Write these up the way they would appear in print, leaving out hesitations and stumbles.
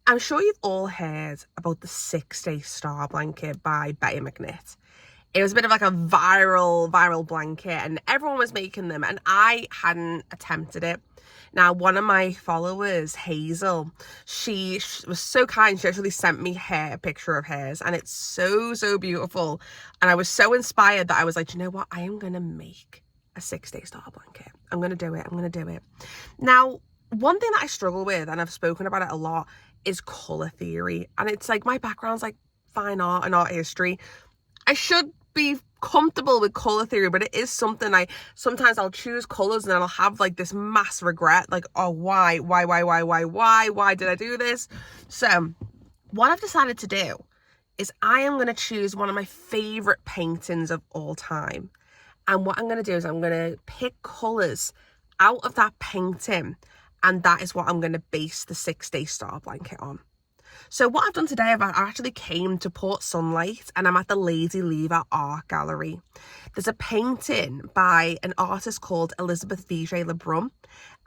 I'm sure you've all heard about the 6-Day Star Blanket by Betty McNitt. It was a bit of like a viral blanket, and everyone was making them, and I hadn't attempted it. Now, one of my followers, Hazel, she was so kind. She actually sent me a picture of hers, and it's so beautiful. And I was so inspired that I was like, you know what? I am going to make a 6-Day Star Blanket. I'm going to do it. Now, one thing that I struggle with, and I've spoken about it a lot, is color theory. And it's like, my background's like fine art and art history. I should be comfortable with color theory, but it is something sometimes I'll choose colors and then I'll have like this mass regret, like, oh, why did I do this? So what I've decided to do is I am going to choose one of my favorite paintings of all time. And what I'm going to do is I'm going to pick colors out of that painting, and that is what I'm going to base the 6-Day Star Blanket on. So what I've done today, I actually came to Port Sunlight, and I'm at the Lady Lever Art Gallery. There's a painting by an artist called Élisabeth Vigée LeBrun,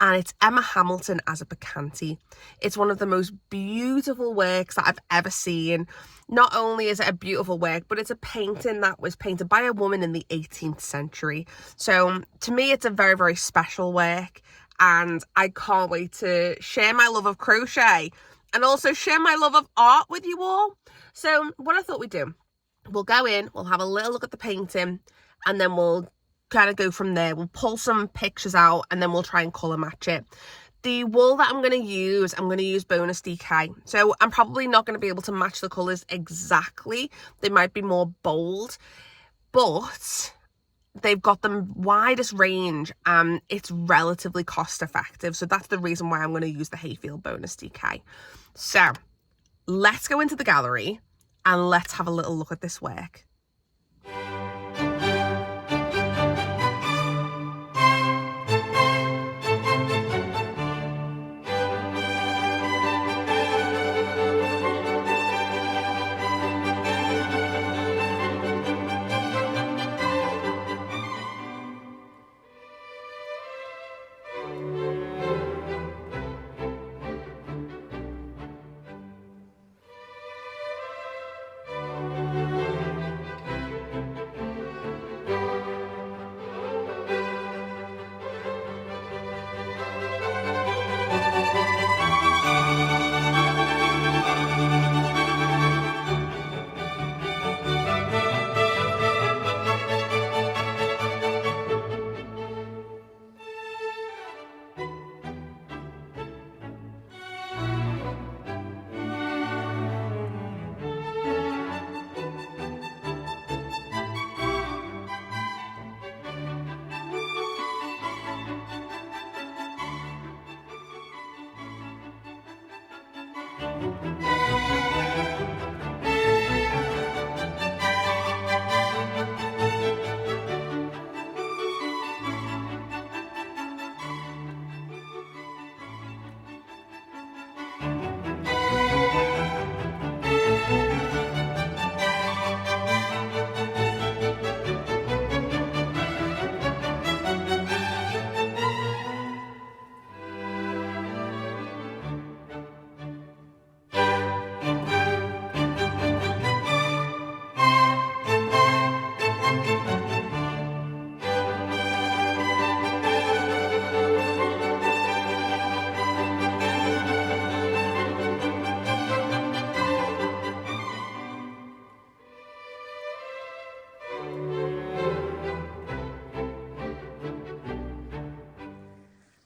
and it's Emma Hamilton as a Bacchante. It's one of the most beautiful works that I've ever seen. Not only is it a beautiful work, but it's a painting that was painted by a woman in the 18th century. So to me, it's a very special work, and I can't wait to share my love of crochet and also share my love of art with you all. So what I thought we'd do, we'll go in, we'll have a little look at the painting, and then we'll kind of go from there. We'll pull some pictures out, and then we'll try and colour match it. The wool that I'm going to use bonus DK. So I'm probably not going to be able to match the colours exactly. They might be more bold, but they've got the widest range, and it's relatively cost effective. So that's the reason why I'm going to use the Hayfield bonus DK. So let's go into the gallery and let's have a little look at this work.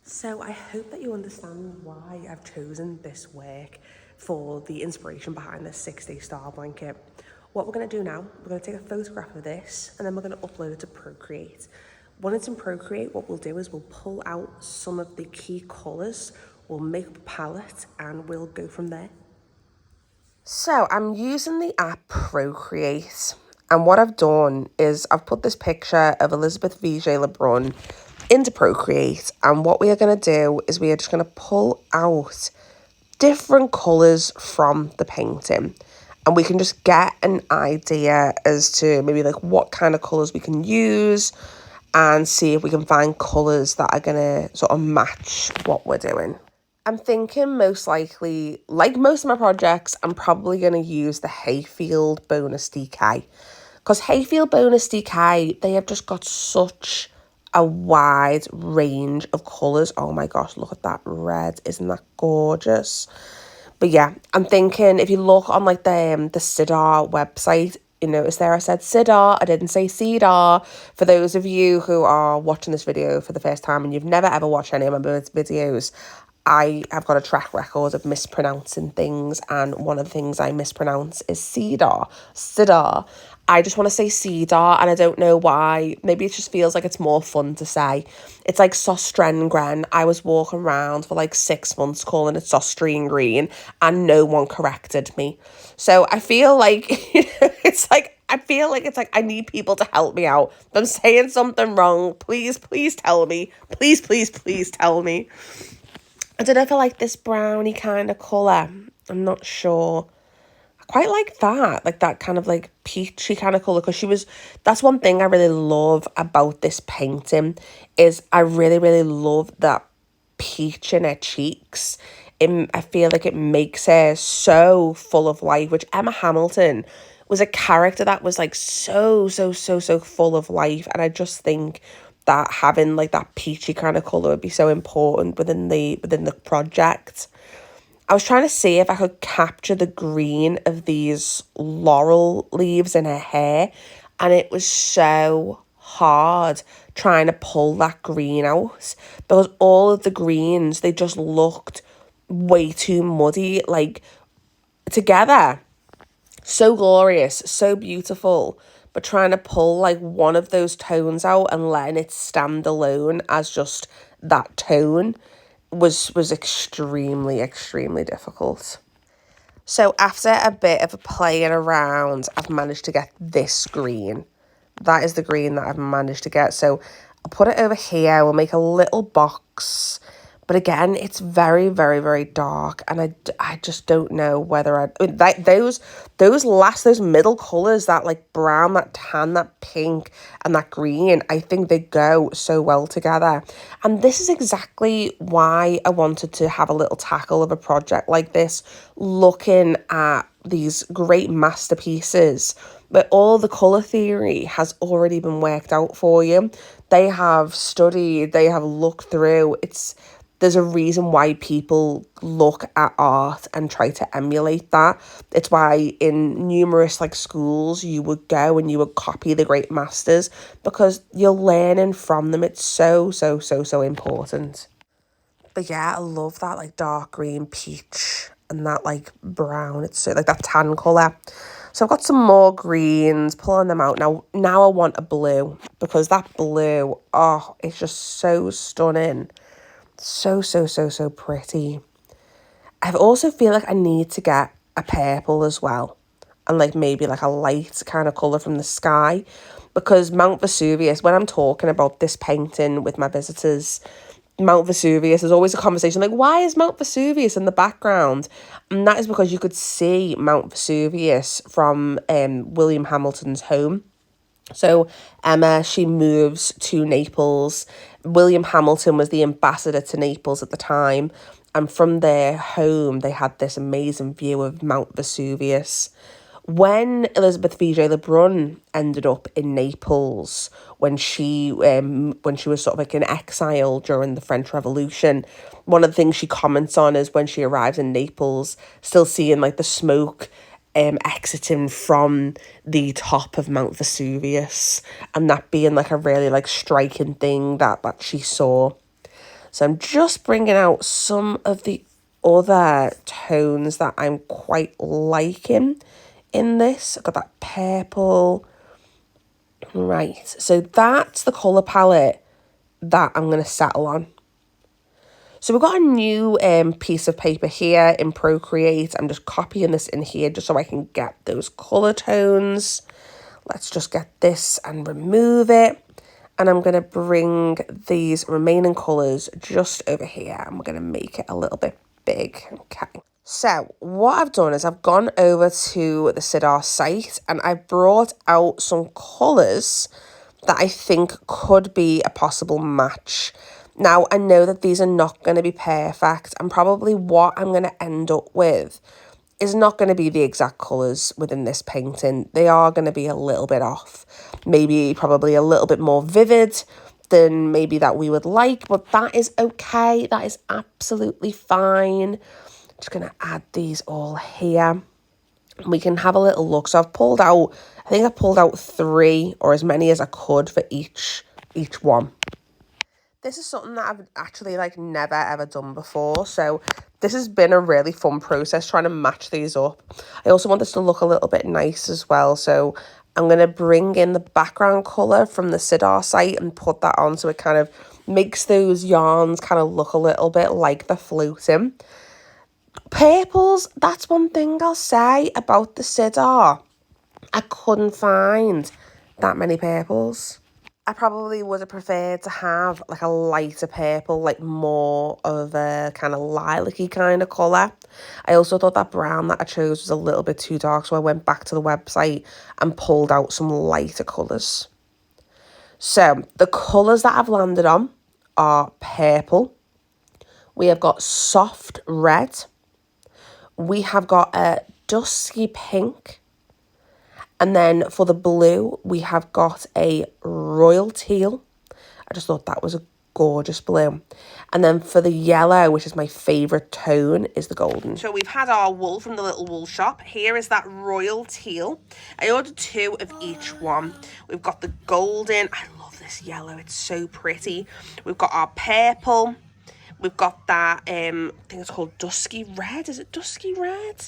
So I hope that you understand why I've chosen this work for the inspiration behind this 6-Day Star Blanket. What we're going to do now, we're going to take a photograph of this, and then we're going to upload it to Procreate. When it's in Procreate, what we'll do is we'll pull out some of the key colours, we'll make up a palette, and we'll go from there. So I'm using the app Procreate, and what I've done is I've put this picture of Élisabeth Vigée LeBrun into Procreate, and what we are going to do is we are just going to pull out different colours from the painting, and we can just get an idea as to maybe like what kind of colours we can use, and see if we can find colours that are going to sort of match what we're doing. I'm thinking most likely, like most of my projects, I'm probably going to use the Hayfield Bonus DK. Because Hayfield Bonus DK, they have just got such a wide range of colours. Oh my gosh, look at that red. Isn't that gorgeous? But yeah, I'm thinking if you look on like the Sidar website, you notice there I said Sidar, I didn't say Cedar. For those of you who are watching this video for the first time and you've never ever watched any of my videos, I have got a track record of mispronouncing things, and one of the things I mispronounce is Sidar. I just want to say Cedar, and I don't know why. Maybe it just feels like it's more fun to say. It's like Sostrengren. I was walking around for like 6 months calling it Sostrine Green, and no one corrected me. So I feel like, it's like, I need people to help me out. If I'm saying something wrong, please tell me. Please tell me. I don't know if I like this brownie kind of colour. I'm not sure. I quite like that kind of like peachy kind of colour, because that's one thing I really love about this painting is I really love that peach in her cheeks. I feel like it makes her so full of life, which Emma Hamilton was a character that was like so full of life, and I just think that having like that peachy kind of colour would be so important within the project. I was trying to see if I could capture the green of these laurel leaves in her hair, and it was so hard trying to pull that green out, because all of the greens, they just looked way too muddy, like, together. So glorious, so beautiful, but trying to pull like one of those tones out and letting it stand alone as just that tone was extremely difficult. So after a bit of playing around, I've managed to get this green. That is the green that I've managed to get. So I'll put it over here. We'll make a little box. But again, it's very dark, and I just don't know whether those middle colours, that like brown, that tan, that pink, and that green, I think they go so well together. And this is exactly why I wanted to have a little tackle of a project like this, looking at these great masterpieces, but all the colour theory has already been worked out for you. They have studied, they have looked through. There's a reason why people look at art and try to emulate that. It's why in numerous like schools you would go and you would copy the great masters, because you're learning from them. It's so important. But yeah, I love that like dark green peach and that like brown. It's so like that tan colour. So I've got some more greens, pulling them out. Now I want a blue, because that blue, oh, it's just so stunning. So pretty. I also feel like I need to get a purple as well, and like maybe like a light kind of colour from the sky, because Mount Vesuvius, when I'm talking about this painting with my visitors, Mount Vesuvius, there's always a conversation like, why is Mount Vesuvius in the background? And that is because you could see Mount Vesuvius from William Hamilton's home. So Emma, she moves to Naples. William Hamilton was the ambassador to Naples at the time, and from their home they had this amazing view of Mount Vesuvius. When Élisabeth Vigée LeBrun ended up in Naples, when she was sort of like in exile during the French Revolution, one of the things she comments on is when she arrives in Naples, still seeing like the smoke exiting from the top of Mount Vesuvius, and that being like a really like striking thing that she saw. So I'm just bringing out some of the other tones that I'm quite liking in this. I've got that purple. Right, so that's the colour palette that I'm going to settle on. So we've got a new piece of paper here in Procreate. I'm just copying this in here just so I can get those colour tones. Let's just get this and remove it. And I'm going to bring these remaining colours just over here, and we're going to make it a little bit big. Okay. So what I've done is I've gone over to the Sidar site, and I've brought out some colours that I think could be a possible match. Now, I know that these are not going to be perfect, and probably what I'm going to end up with is not going to be the exact colours within this painting. They are going to be a little bit off. Maybe probably a little bit more vivid than maybe that we would like, but that is okay. That is absolutely fine. Just going to add these all here. We can have a little look. So I think I pulled out 3 or as many as I could for each one. This is something that I've actually like never ever done before. So this has been a really fun process trying to match these up. I also want this to look a little bit nice as well. So I'm going to bring in the background colour from the Cedar site and put that on so it kind of makes those yarns kind of look a little bit like they're floating. Purples, that's one thing I'll say about the Cedar. I couldn't find that many purples. I probably would have preferred to have like a lighter purple, like more of a kind of lilac-y kind of colour. I also thought that brown that I chose was a little bit too dark, so I went back to the website and pulled out some lighter colours. So the colours that I've landed on are purple. We have got soft red. We have got a dusky pink. And then for the blue, we have got a royal teal. I just thought that was a gorgeous blue. And then for the yellow, which is my favourite tone, is the golden. So we've had our wool from the little wool shop. Here is that royal teal. I ordered 2 of each one. We've got the golden. I love this yellow. It's so pretty. We've got our purple. We've got that, I think it's called dusky red. Is it dusky red?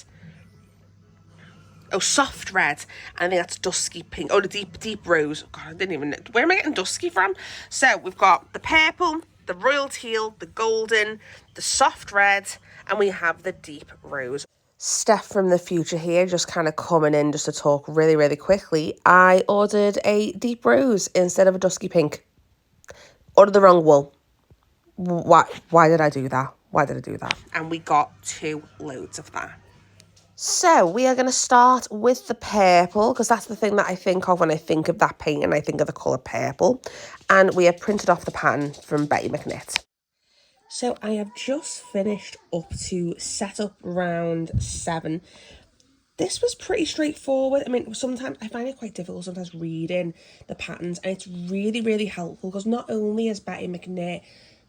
Oh, soft red. And I think that's dusky pink. Oh, the deep rose. God, I didn't even know. Where am I getting dusky from? So we've got the purple, the royal teal, the golden, the soft red, and we have the deep rose. Steph from the future here, just kind of coming in just to talk really, really quickly. I ordered a deep rose instead of a dusky pink. Ordered the wrong wool. Why did I do that? Why did I do that? And we got 2 loads of that. So we are going to start with the purple, because that's the thing that I think of when I think of that paint, and I think of the colour purple. And we have printed off the pattern from Betty McKnit. So I have just finished up to set up round 7. This was pretty straightforward. I mean, sometimes I find it quite difficult sometimes reading the patterns, and it's really, really helpful because not only has Betty McKnit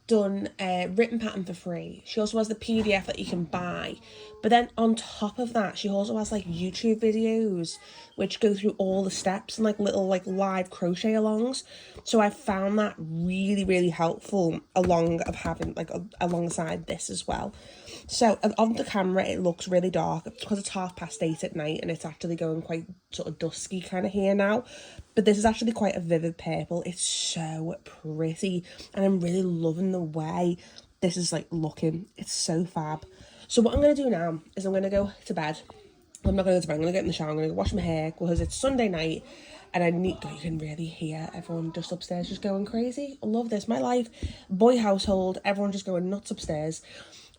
done a written pattern for free, she also has the PDF that you can buy, but then on top of that she also has like YouTube videos which go through all the steps and like little like live crochet alongs. So I found that really, really helpful along of having like alongside this as well. So on the camera it looks really dark because it's 8:30 at night and it's actually going quite sort of dusky kind of here now, but this is actually quite a vivid purple. It's so pretty and I'm really loving the way this is like looking. It's so fab. So what I'm going to do now is I'm going to go to bed. I'm not going to go to bed, I'm going to get in the shower, I'm going to wash my hair because it's Sunday night and you can really hear everyone just upstairs just going crazy. I love this. My life, boy household, everyone just going nuts upstairs.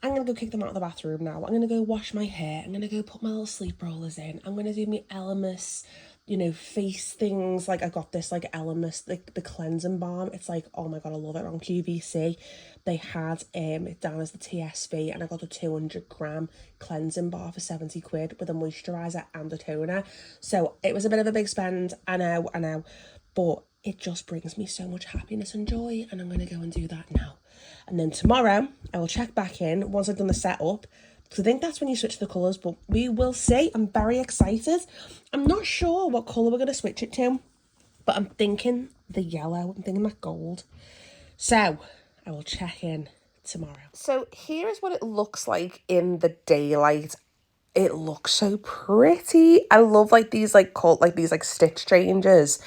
I'm going to go kick them out of the bathroom now. I'm going to go wash my hair. I'm going to go put my little sleep rollers in. I'm going to do my Elemis, face things. Like I got this like Elemis, like the cleansing balm. It's like, oh my God, I love it. On QVC, they had it down as the TSV and I got a 200-gram cleansing bar for 70 quid with a moisturiser and a toner. So it was a bit of a big spend, I know, but it just brings me so much happiness and joy, and I'm going to go and do that now. And then tomorrow, I will check back in once I've done the setup, because I think that's when you switch the colours, but we will see. I'm very excited. I'm not sure what colour we're going to switch it to, but I'm thinking the yellow. I'm thinking that gold. So I will check in tomorrow. So here is what it looks like in the daylight. It looks so pretty. I love these stitch changes.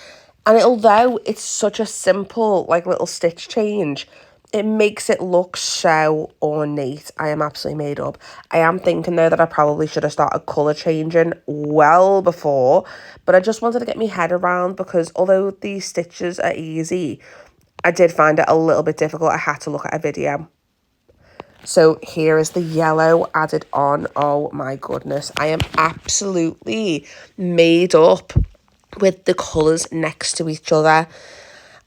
And although it's such a simple little stitch change, it makes it look so ornate. I am absolutely made up. I am thinking though that I probably should have started colour changing well before, but I just wanted to get my head around, because although these stitches are easy, I did find it a little bit difficult. I had to look at a video. So here is the yellow added on. Oh my goodness. I am absolutely made up with the colours next to each other.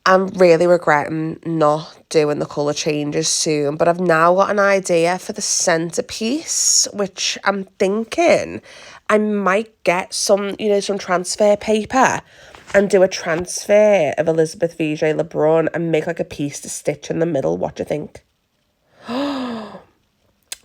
I'm really regretting not doing the colour changes soon, but I've now got an idea for the centrepiece, which I'm thinking I might get some, you know, some transfer paper and do a transfer of Élisabeth Vigée LeBrun and make like a piece to stitch in the middle. What do you think?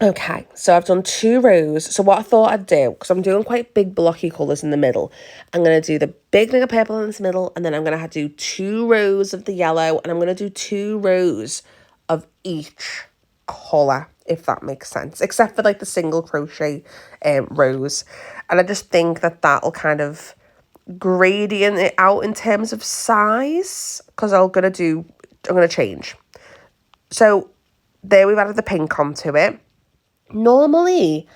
Okay, so I've done 2 rows. So what I thought I'd do, because I'm doing quite big blocky colours in the middle, I'm going to do the big thing of purple in the middle, and then I'm going to do 2 rows of the yellow, and I'm going to do 2 rows of each colour, if that makes sense, except for like the single crochet rows. And I just think that that'll kind of gradient it out in terms of size, because I'm going to change. So there we've added the pink onto it. Normally,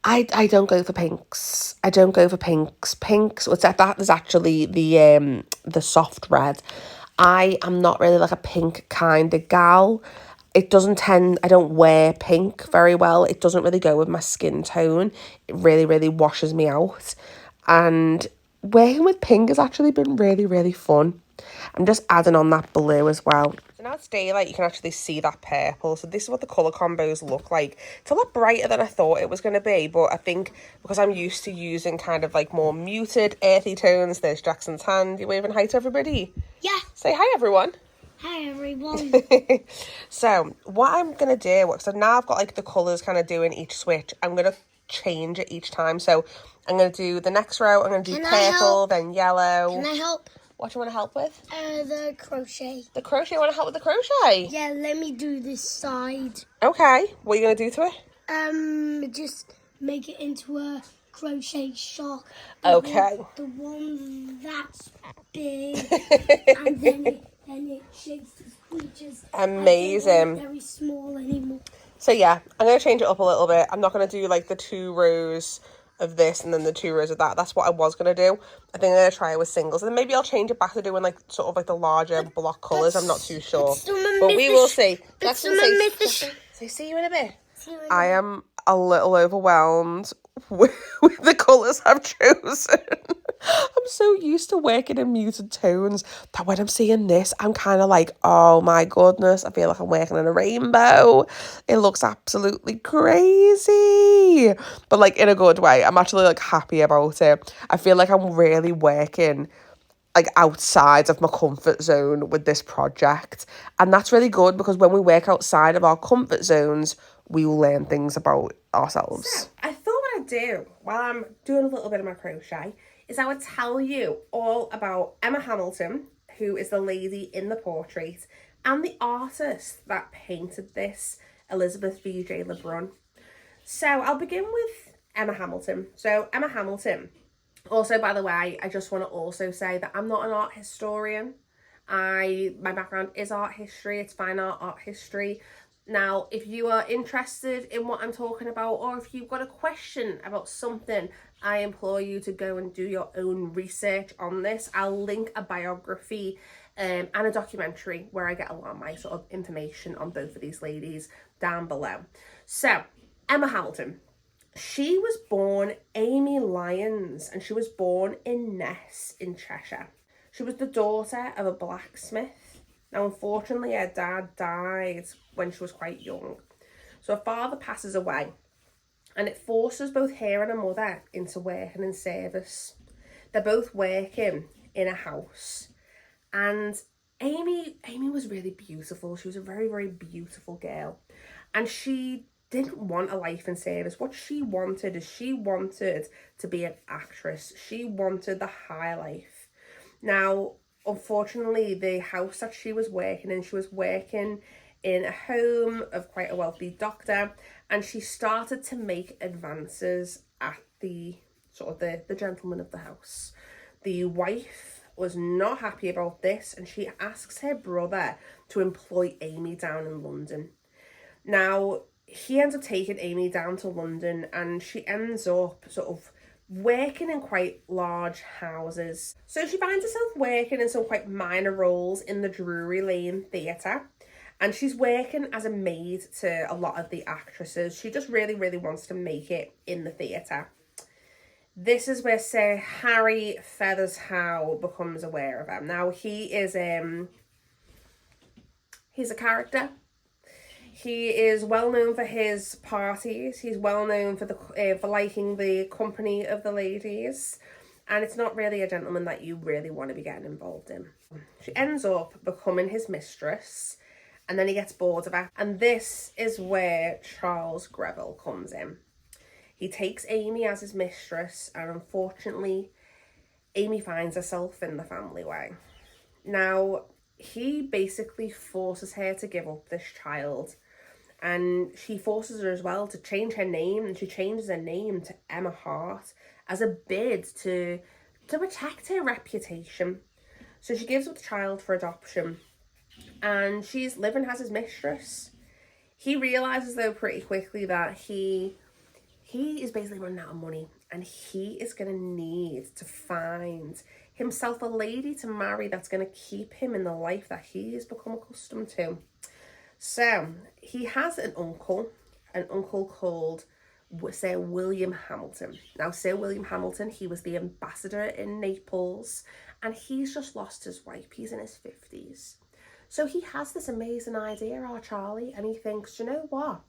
I don't go for pinks. I don't go for pinks. Pinks, what's that is actually the soft red. I am not really like a pink kind of gal. I don't wear pink very well. It doesn't really go with my skin tone. It really, really washes me out. And working with pink has actually been really, really fun. I'm just adding on that blue as well. So now it's daylight, you can actually see that purple. So this is what the colour combos look like. It's a lot brighter than I thought it was going to be, but I think because I'm used to using kind of like more muted, earthy tones, there's Jackson's hand. You waving hi to everybody? Yeah. Say hi, everyone. Hi, everyone. So what I'm going to do, so now I've got like the colours kind of doing each switch, I'm going to change it each time. So I'm going to do the next row, I'm going to do purple, then yellow. Can I help? What do you want to help with? The crochet. The crochet? You want to help with the crochet? Yeah, let me do this side. Okay. What are you going to do to it? Just make it into a crochet sock. Okay. The one that's big, and then it shakes the squeeches. Amazing. Very small anymore. So yeah, I'm going to change it up a little bit. I'm not going to do like the 2 rows of this and then the 2 rows of that. That's what I was going to do. I think I'm going to try it with singles. And then maybe I'll change it back to doing like sort of like the larger block colours. I'm not too sure. But we will see. Say see you in a bit. I am a little overwhelmed with the colours I've chosen. I'm so used to working in muted tones that when I'm seeing this, I'm kind of like, oh my goodness, I feel like I'm working in a rainbow. It looks absolutely crazy. But like in a good way. I'm actually like happy about it. I feel like I'm really working like outside of my comfort zone with this project. And that's really good because when we work outside of our comfort zones, we will learn things about ourselves. So, I thought what I'd do while I'm doing a little bit of my crochet is I would tell you all about Emma Hamilton, who is the lady in the portrait, and the artist that painted this, Élisabeth Vigée LeBrun. So I'll begin with Emma Hamilton. So Emma Hamilton, also, by the way, I just want to also say that I'm not an art historian. My background is art history. It's fine art history. Now, if you are interested in what I'm talking about, or if you've got a question about something, I implore you to go and do your own research on this. I'll link a biography and a documentary where I get a lot of my sort of information on both of these ladies down below. So, Emma Hamilton. She was born Amy Lyons, and she was born in Ness in Cheshire. She was the daughter of a blacksmith. Now, unfortunately, her dad died when she was quite young. So her father passes away, and it forces both her and her mother into working in service. They're both working in a house. And Amy was really beautiful. She was a very, very beautiful girl. And she didn't want a life in service. What she wanted to be an actress. She wanted the high life. Now, unfortunately, the house that she was working in a home of quite a wealthy doctor, and she started to make advances at the sort of the gentleman of the house. The wife was not happy about this, and she asks her brother to employ Amy down in London. Now, he ends up taking Amy down to London, and she ends up sort of working in quite large houses. So she finds herself working in some quite minor roles in the Drury Lane Theatre, and she's working as a maid to a lot of the actresses. She just really, really wants to make it in the theatre. This is where Sir Harry Feathershowe becomes aware of her. Now, he is He's a character. He is well known for his parties. He's well known for liking the company of the ladies. And it's not really a gentleman that you really want to be getting involved in. She ends up becoming his mistress, and then he gets bored of her. And this is where Charles Greville comes in. He takes Amy as his mistress, and unfortunately, Amy finds herself in the family way. Now, he basically forces her to give up this child, and she forces her as well to change her name, and she changes her name to Emma Hart as a bid to protect her reputation. So she gives up the child for adoption, and she's living as his mistress. He realizes though pretty quickly that he is basically running out of money, and he is going to need to find himself a lady to marry that's going to keep him in the life that he has become accustomed to. So he has an uncle called Sir William Hamilton. Now, Sir William Hamilton, he was the ambassador in Naples, and he's just lost his wife. He's in his 50s. So he has this amazing idea, our Charlie, and he thinks, you know what?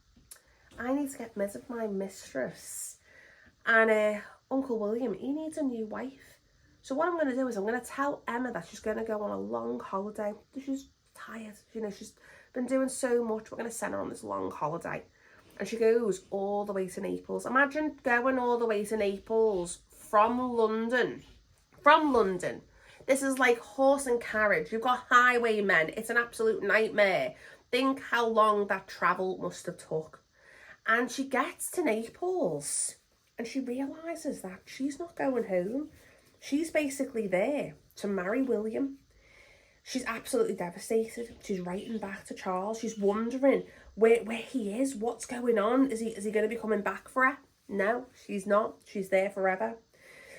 I need to get rid of my mistress. And Uncle William, he needs a new wife. So what I'm going to do is I'm going to tell Emma that she's going to go on a long holiday. She's tired. You know, she's been doing so much. We're going to send her on this long holiday. And she goes all the way to Naples. Imagine going all the way to Naples from London. From London. This is like horse and carriage. You've got highwaymen. It's an absolute nightmare. Think how long that travel must have took. And she gets to Naples and she realises that she's not going home. She's basically there to marry William. She's absolutely devastated. She's writing back to Charles. She's wondering where he is, what's going on. Is he going to be coming back for her? No, she's not. She's there forever.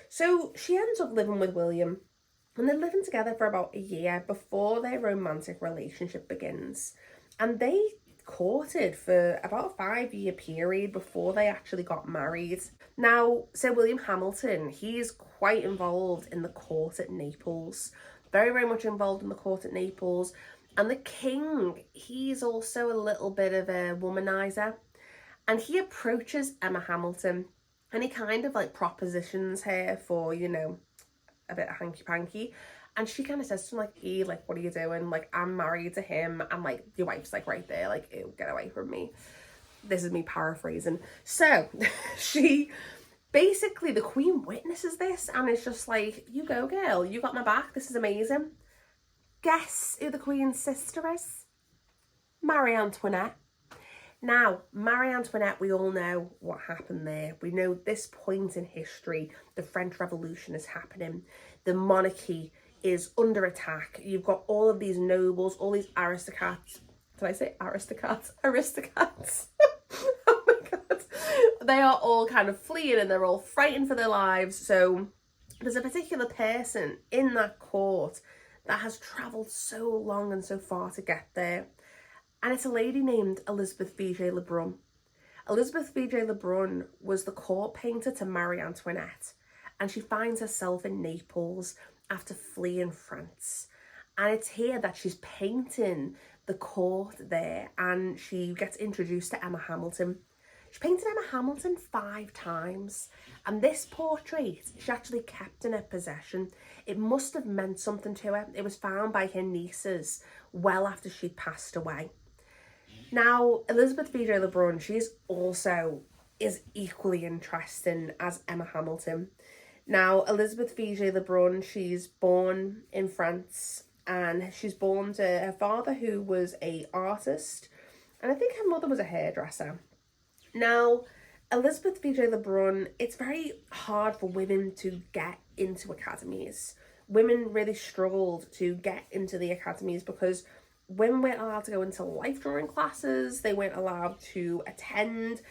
So she ends up living with William, and they're living together for about a year before their romantic relationship begins. And they courted for about a 5-year period before they actually got married. Now, Sir William Hamilton, he's quite involved in the court at Naples. Very, very much involved in the court at Naples. And the king, he's also a little bit of a womanizer. And he approaches Emma Hamilton and he kind of like propositions her for, you know, a bit of hanky-panky. And she kind of says to him, like, what are you doing? Like, I'm married to him. And, like, your wife's, like, right there. Like, ew, get away from me. This is me paraphrasing. So, she... Basically, the Queen witnesses this and is just like, you go, girl. You got my back. This is amazing. Guess who the Queen's sister is? Marie Antoinette. Now, Marie Antoinette, we all know what happened there. We know this point in history, the French Revolution is happening. The monarchy is under attack. You've got all of these nobles, all these aristocrats. Did I say aristocrats? Aristocrats. Oh my God. They are all kind of fleeing and they're all frightened for their lives. So there's a particular person in that court that has travelled so long and so far to get there. And it's a lady named Élisabeth Vigée LeBrun. Élisabeth Vigée LeBrun was the court painter to Marie Antoinette. And she finds herself in Naples after fleeing France. And it's here that she's painting the court there, and she gets introduced to Emma Hamilton. She painted Emma Hamilton 5 times, and this portrait she actually kept in her possession. It must have meant something to her. It was found by her nieces well after she'd passed away. Now, Élisabeth Vigée LeBrun, she's also is equally interesting as Emma Hamilton. Now, Élisabeth Vigée LeBrun, she's born in France, and she's born to her father, who was an artist, and I think her mother was a hairdresser. Now, Élisabeth Vigée LeBrun, it's very hard for women to get into academies. Women really struggled to get into the academies because women weren't allowed to go into life drawing classes. They weren't allowed to attend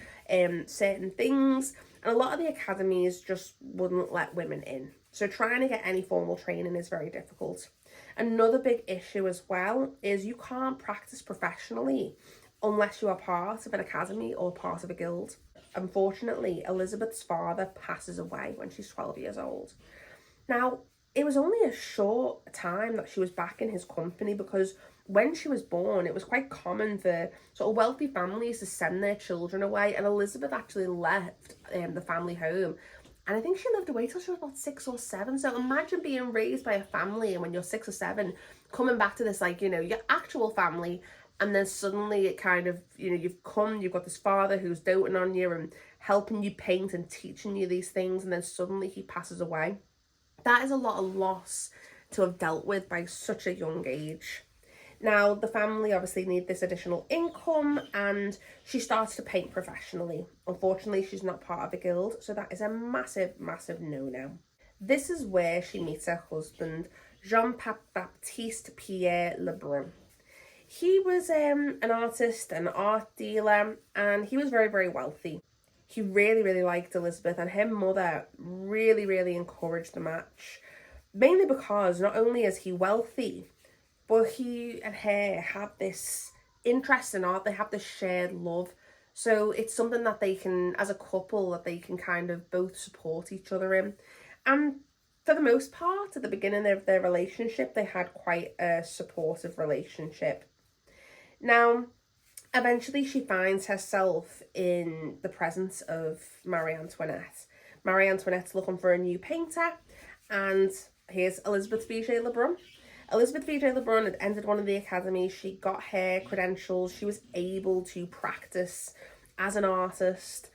certain things. And a lot of the academies just wouldn't let women in. So trying to get any formal training is very difficult. Another big issue as well is you can't practice professionally unless you are part of an academy or part of a guild. Unfortunately, Elizabeth's father passes away when she's 12 years old. Now, it was only a short time that she was back in his company, because when she was born, it was quite common for sort of wealthy families to send their children away, and Elizabeth actually left the family home. And I think she lived away till she was about 6 or 7. So imagine being raised by a family, and when you're 6 or 7, coming back to this, like, you know, your actual family, and then suddenly it kind of, you know, you've got this father who's doting on you and helping you paint and teaching you these things, and then suddenly he passes away. That is a lot of loss to have dealt with by such a young age. Now, the family obviously need this additional income, and she starts to paint professionally. Unfortunately, she's not part of a guild, so that is a massive, massive no-no. This is where she meets her husband, Jean-Baptiste Pierre LeBrun. He was an artist, an art dealer, and he was very, very wealthy. He really, really liked Elizabeth, and her mother really, really encouraged the match. Mainly because not only is he wealthy, but he and her have this interest in art. They have this shared love. So it's something that they can, as a couple, that they can kind of both support each other in. And for the most part, at the beginning of their relationship, they had quite a supportive relationship. Now, eventually she finds herself in the presence of Marie Antoinette. Marie Antoinette's looking for a new painter, and here's Élisabeth Vigée LeBrun. Élisabeth Vigée LeBrun had entered one of the academies. She got her credentials. She was able to practice as an artist.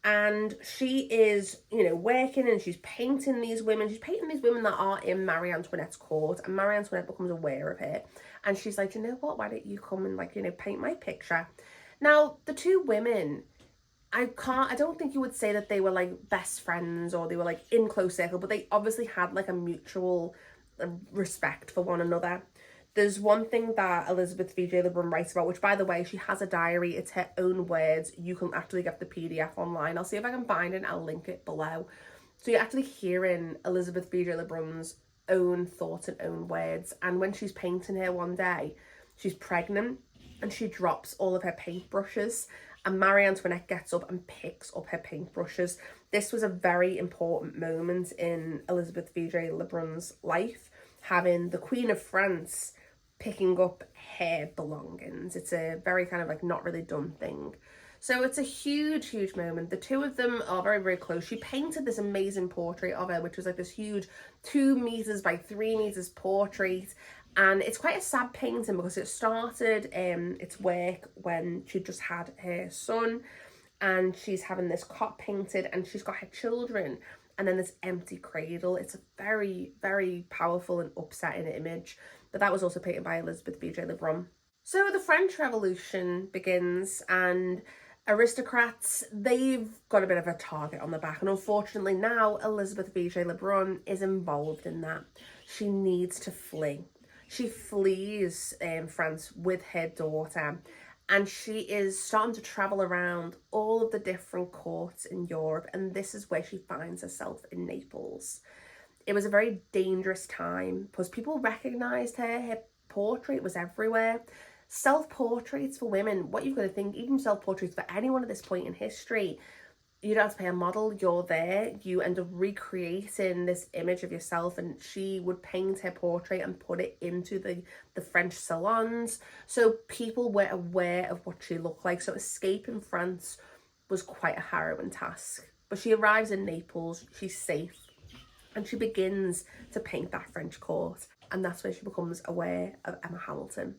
And she is, you know, working, and she's painting these women. She's painting these women that are in Marie Antoinette's court. And Marie Antoinette becomes aware of it. And she's like, you know what, why don't you come and, like, you know, paint my picture? Now, the two women, I don't think you would say that they were, like, best friends or they were, like, in close circle. But they obviously had, like, a mutual respect for one another. There's one thing that Élisabeth Vigée LeBrun writes about, which, by the way, she has a diary. It's her own words. You can actually get the PDF online. I'll see if I can find it and I'll link it below. So you're actually hearing Élisabeth Vigée LeBrun's own thoughts and own words. And when she's painting her one day, she's pregnant and she drops all of her paintbrushes. And Marie Antoinette gets up and picks up her paintbrushes. This was a very important moment in Élisabeth Vigée LeBrun's life, having the Queen of France picking up her belongings. It's a very kind of like not really done thing. So it's a huge, huge moment. The two of them are very, very close. She painted this amazing portrait of her, which was like this huge 2 meters by 3 meters portrait. And it's quite a sad painting because it started its work when she just had her son, and she's having this cot painted, and she's got her children, and then this empty cradle. It's a very, very powerful and upsetting image. But that was also painted by Élisabeth Vigée LeBrun. So the French Revolution begins, and aristocrats, they've got a bit of a target on their back. And unfortunately now Élisabeth Vigée LeBrun is involved in that. She needs to flee. She flees France with her daughter, and she is starting to travel around all of the different courts in Europe, and this is where she finds herself in Naples. It was a very dangerous time because people recognised her. Her portrait was everywhere. Self-portraits for women, what you've got to think, even self-portraits for anyone at this point in history, you don't have to pay a model, you're there, you end up recreating this image of yourself, and she would paint her portrait and put it into the French salons, so people were aware of what she looked like. So escaping France was quite a harrowing task. But she arrives in Naples, she's safe, and she begins to paint that French court, and that's where she becomes aware of Emma Hamilton.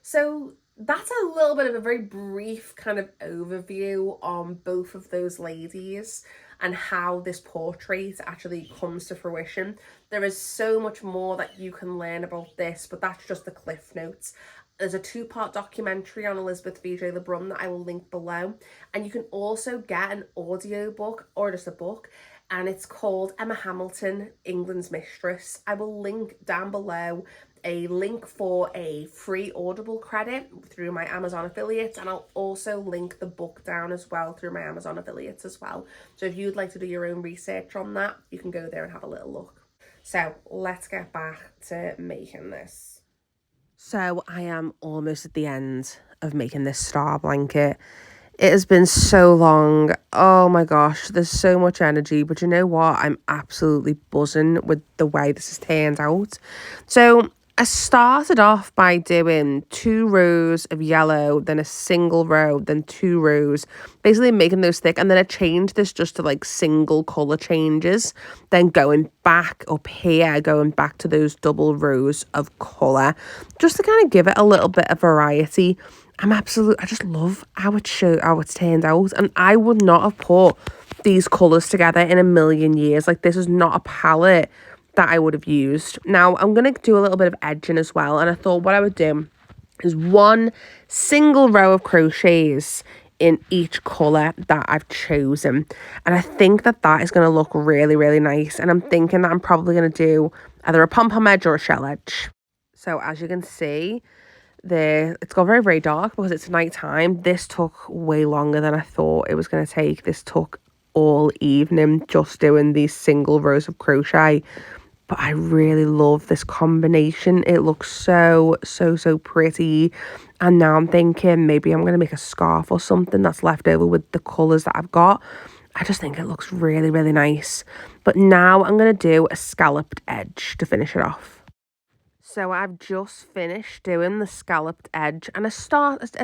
So that's a little bit of a very brief kind of overview on both of those ladies and how this portrait actually comes to fruition. There is so much more that you can learn about this, but that's just the cliff notes. There's a 2-part documentary on Élisabeth Vigée LeBrun that I will link below. And you can also get an audiobook or just a book, and it's called Emma Hamilton, England's Mistress. I will link down below a link for a free Audible credit through my Amazon affiliates, and I'll also link the book down as well through my Amazon affiliates as well. So if you'd like to do your own research on that, you can go there and have a little look. So let's get back to making this. So I am almost at the end of making this star blanket. It has been so long. Oh my gosh, there's so much energy. But you know what? I'm absolutely buzzing with the way this has turned out. So I started off by doing 2 rows of yellow, then a single row, then 2 rows, basically making those thick. And then I changed this just to like single colour changes, then going back up here, going back to those double rows of colour, just to kind of give it a little bit of variety. I just love how it's turned out, and I would not have put these colours together in a million years. Like, this is not a palette that I would have used. Now, I'm going to do a little bit of edging as well, and I thought what I would do is 1 single row of crochets in each colour that I've chosen, and I think that that is going to look really, really nice, and I'm thinking that I'm probably going to do either a pom-pom edge or a shell edge. So as you can see, it's got very, very dark because it's night time. This took way longer than I thought it was going to take. This took all evening just doing these single rows of crochet, but I really love this combination. It looks so pretty. And now I'm thinking maybe I'm going to make a scarf or something that's left over with the colours that I've got. I just think it looks really, really nice. But now I'm going to do a scalloped edge to finish it off. So I've just finished doing the scalloped edge, and I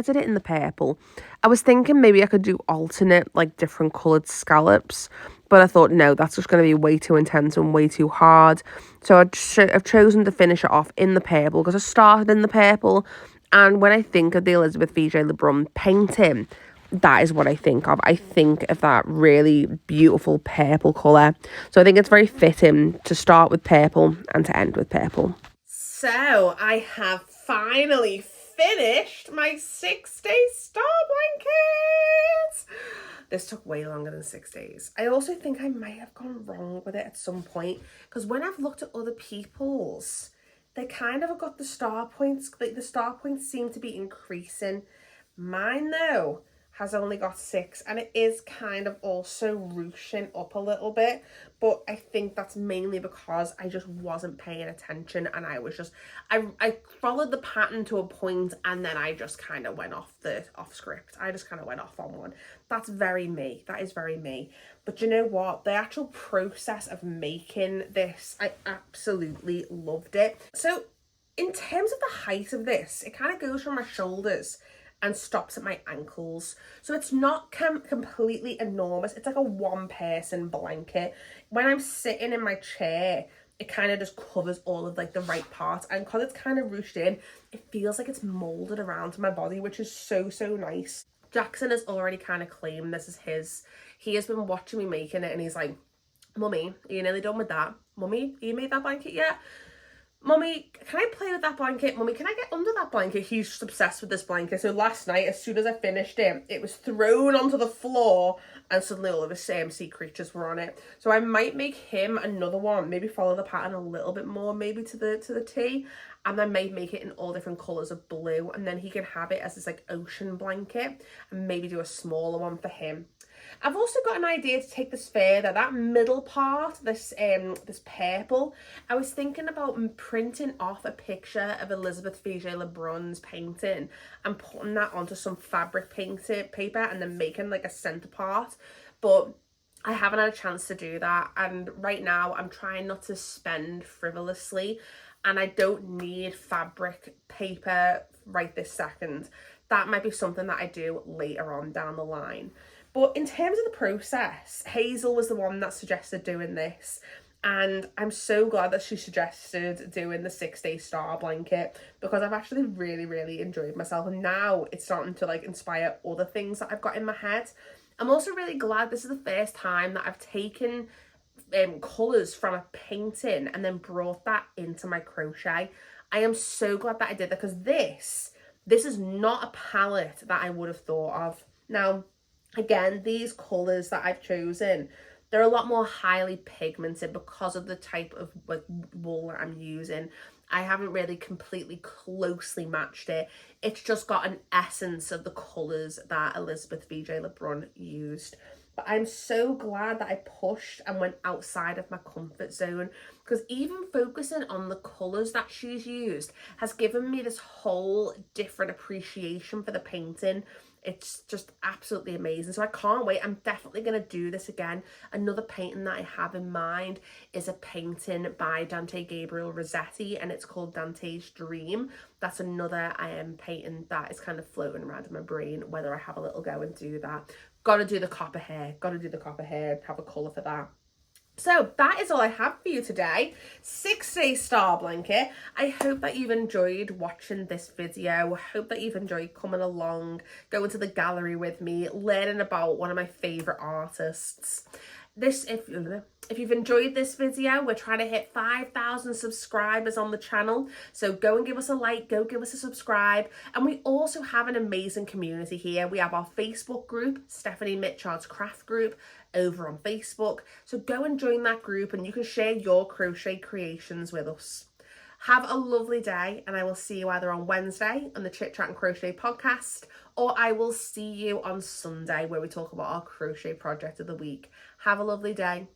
did it in the purple. I was thinking maybe I could do alternate, like different coloured scallops, but I thought no, that's just going to be way too intense and way too hard. So I've chosen to finish it off in the purple because I started in the purple, and when I think of the Élisabeth Vigée LeBrun painting, that is what I think of. I think of that really beautiful purple colour. So I think it's very fitting to start with purple and to end with purple. So I have finally finished my 6-day star blanket. This took way longer than 6 days. I also think I might have gone wrong with it at some point, because when I've looked at other people's, they kind of have got the star points, like the star points seem to be increasing. Mine though has only got 6, and it is kind of also ruching up a little bit, but I think that's mainly because I just wasn't paying attention, and I was just I followed the pattern to a point, and then I just kind of went off script. I just kind of went off on one. That's very me. That is very me. But you know what, the actual process of making this, I absolutely loved it. So in terms of the height of this, it kind of goes from my shoulders and stops at my ankles. So it's not completely enormous. It's like a 1-person blanket. When I'm sitting in my chair, it kind of just covers all of like the right parts. And because it's kind of ruched in, it feels like it's molded around to my body, which is so nice. Jackson has already kind of claimed this is his. He has been watching me making it, and he's like, "Mummy, are you nearly done with that? Mummy, you made that blanket yet? Mummy, can I play with that blanket? Mummy, can I get under that blanket?" He's just obsessed with this blanket. So last night, as soon as I finished it, it was thrown onto the floor, and suddenly all of his sea creatures were on it. So I might make him another one, maybe follow the pattern a little bit more, maybe to the T, and then maybe make it in all different colours of blue, and then he can have it as this like ocean blanket, and maybe do a smaller one for him. I've also got an idea to take this further. That middle part, this purple, I was thinking about printing off a picture of Élisabeth Vigée LeBrun's painting and putting that onto some fabric paper and then making like a centre part. But I haven't had a chance to do that, and right now I'm trying not to spend frivolously, and I don't need fabric paper right this second. That might be something that I do later on down the line. But in terms of the process, Hazel was the one that suggested doing this, and I'm so glad that she suggested doing the 6-day star blanket, because I've actually really enjoyed myself, and now it's starting to like inspire other things that I've got in my head. I'm also really glad this is the first time that I've taken colours from a painting and then brought that into my crochet. I am so glad that I did that, because this is not a palette that I would have thought of. Now, again, these colours that I've chosen, they're a lot more highly pigmented because of the type of like wool that I'm using. I haven't really completely closely matched it. It's just got an essence of the colours that Élisabeth Vigée LeBrun used. But I'm so glad that I pushed and went outside of my comfort zone, because even focusing on the colours that she's used has given me this whole different appreciation for the painting. It's just absolutely amazing. So I can't wait. I'm definitely going to do this again. Another painting that I have in mind is a painting by Dante Gabriel Rossetti, and it's called Dante's Dream. That's another painting that is kind of floating around in my brain, whether I have a little go and do that. Gotta do the copper hair, have a colour for that. So that is all I have for you today. 6-day star blanket. I hope that you've enjoyed watching this video. I hope that you've enjoyed coming along, going to the gallery with me, learning about one of my favourite artists. If you've enjoyed this video, we're trying to hit 5,000 subscribers on the channel. So go and give us a like, go give us a subscribe. And we also have an amazing community here. We have our Facebook group, Stephanie Mitchard's Craft Group, over on Facebook. So go and join that group and you can share your crochet creations with us. Have a lovely day, and I will see you either on Wednesday on the Chit Chat and Crochet podcast, or I will see you on Sunday where we talk about our crochet project of the week. Have a lovely day.